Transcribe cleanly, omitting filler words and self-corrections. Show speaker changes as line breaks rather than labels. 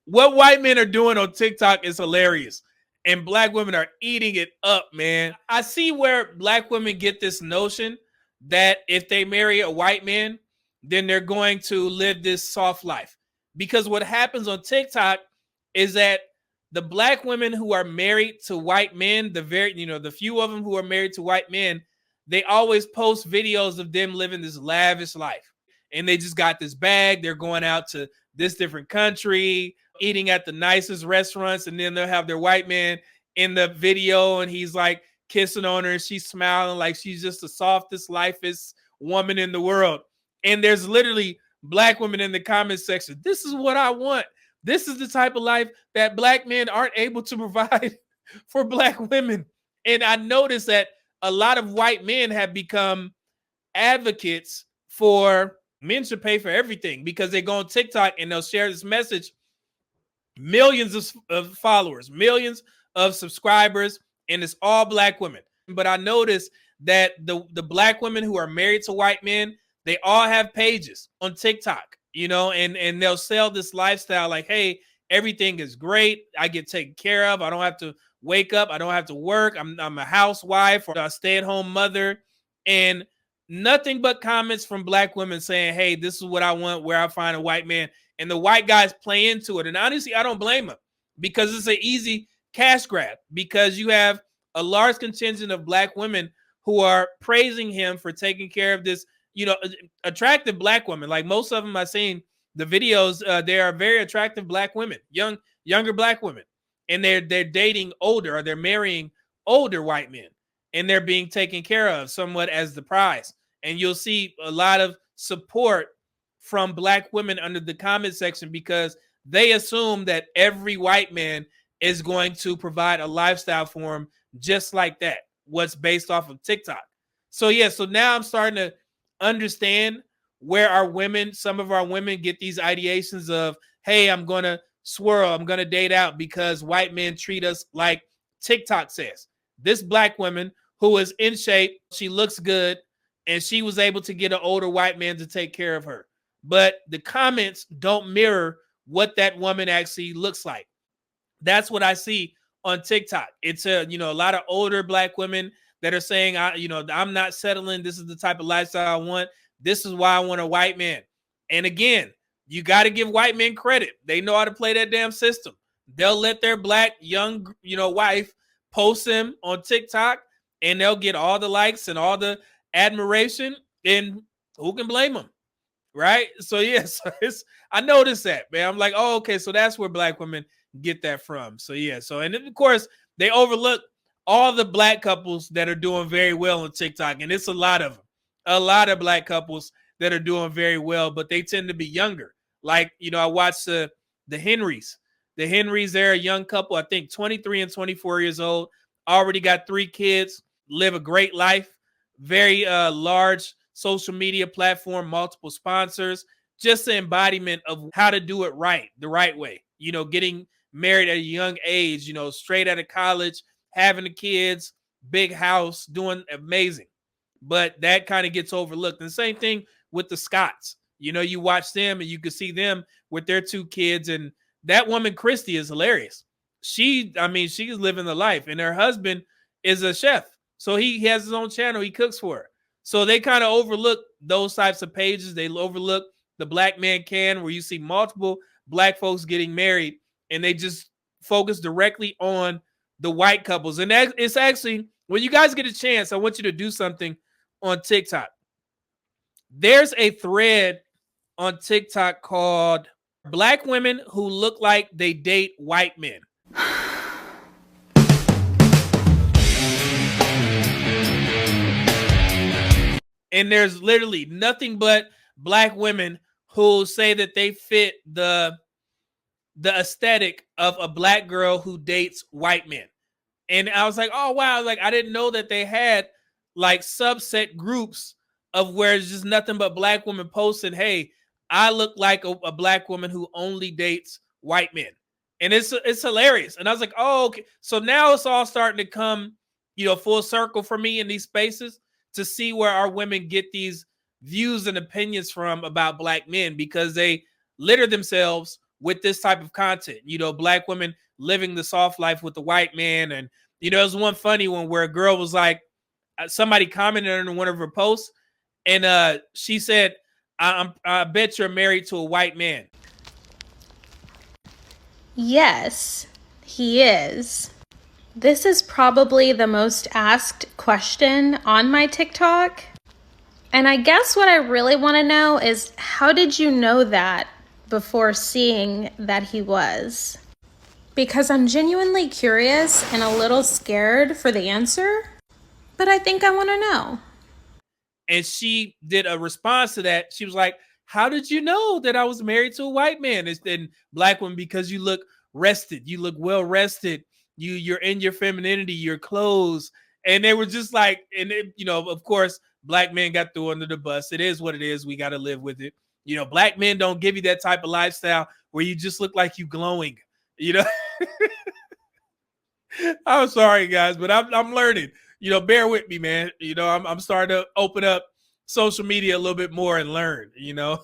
What white men are doing on TikTok is hilarious. And black women are eating it up, man. I see where black women get this notion that if they marry a white man, then they're going to live this soft life. Because what happens on TikTok is that the black women who are married to white men, the few of them who are married to white men, they always post videos of them living this lavish life. And they just got this bag. They're going out to this different country, eating at the nicest restaurants, and then they'll have their white man in the video, and he's like kissing on her, and she's smiling like she's just the softest, lifest woman in the world. And there's literally black women in the comment section. This is what I want. This is the type of life that black men aren't able to provide for black women. And I noticed that a lot of white men have become advocates for men should pay for everything because they go on TikTok and they'll share this message. Millions of followers, millions of subscribers, and it's all black women. But I noticed that the black women who are married to white men, they all have pages on TikTok, and they'll sell this lifestyle like, hey, everything is great. I get taken care of. I don't have to wake up. I don't have to work. I'm a housewife or a stay-at-home mother. And nothing but comments from black women saying, hey, this is what I want, where I find a white man. And the white guys play into it. And honestly, I don't blame them because it's an easy cash grab because you have a large contingent of black women who are praising him for taking care of this, attractive black women. Like most of them I've seen the videos, they are very attractive black women, younger black women. And they're dating older, or they're marrying older white men, and they're being taken care of somewhat as the prize. And you'll see a lot of support from black women under the comment section because they assume that every white man is going to provide a lifestyle for them just like that, what's based off of TikTok. So now I'm starting to understand where some of our women get these ideations of, hey, I'm going to swirl, I'm going to date out because white men treat us like TikTok says. This black woman who is in shape, she looks good, and she was able to get an older white man to take care of her. But the comments don't mirror what that woman actually looks like. That's what I see on TikTok. It's a lot of older black women that are saying, I'm not settling. This is the type of lifestyle I want. This is why I want a white man. And again, you got to give white men credit. They know how to play that damn system. They'll let their black young, wife post them on TikTok, and they'll get all the likes and all the admiration. And who can blame them? Right? So I noticed that, man. I'm like, oh, okay, so that's where black women get that from. So and then, of course, they overlook all the black couples that are doing very well on TikTok, and it's a lot of them. A lot of black couples that are doing very well, but they tend to be younger. Like, I watched the Henrys. The Henrys, they're a young couple, I think 23 and 24 years old, already got 3 kids, live a great life, very large social media platform, multiple sponsors, just the embodiment of how to do it right, the right way. Getting married at a young age, straight out of college, having the kids, big house, doing amazing. But that kind of gets overlooked. And the same thing with the Scotts. You watch them and you can see them with their 2 kids. And that woman, Christy, is hilarious. She's living the life. And her husband is a chef. So he has his own channel. He cooks for her. So they kind of overlook those types of pages. They overlook the Black Man Can, where you see multiple black folks getting married, and they just focus directly on the white couples. And it's actually, when you guys get a chance, I want you to do something on TikTok. There's a thread on TikTok called Black Women Who Look Like They Date White Men. And there's literally nothing but black women who say that they fit the aesthetic of a black girl who dates white men. And I was like, oh, wow. Like, I didn't know that they had like subset groups of where it's just nothing but black women posting, hey, I look like a black woman who only dates white men. And it's hilarious. And I was like, oh, okay. So now it's all starting to come, full circle for me in these spaces to see where our women get these views and opinions from about black men, because they litter themselves with this type of content. You know, black women living the soft life with the white man. And, you know, there's one funny one where a girl was like, somebody commented on one of her posts, and she said, I bet you're married to a white man.
Yes, he is. This is probably the most asked question on my TikTok. And I guess what I really want to know is, how did you know that before seeing that he was? Because I'm genuinely curious and a little scared for the answer, but I think I want to know.
And she did a response to that. She was like, how did you know that I was married to a white man? It's then black woman, because you look rested. You look well rested. You're in your femininity, your clothes. And they were just like, and it, you know, of course, black men got thrown under the bus. It is what it is. We got to live with it. You know, black men don't give you that type of lifestyle where you just look like you glowing, you know. I'm sorry, guys, but I'm learning. You know, bear with me, man. You know, I'm starting to open up social media a little bit more and learn, you know.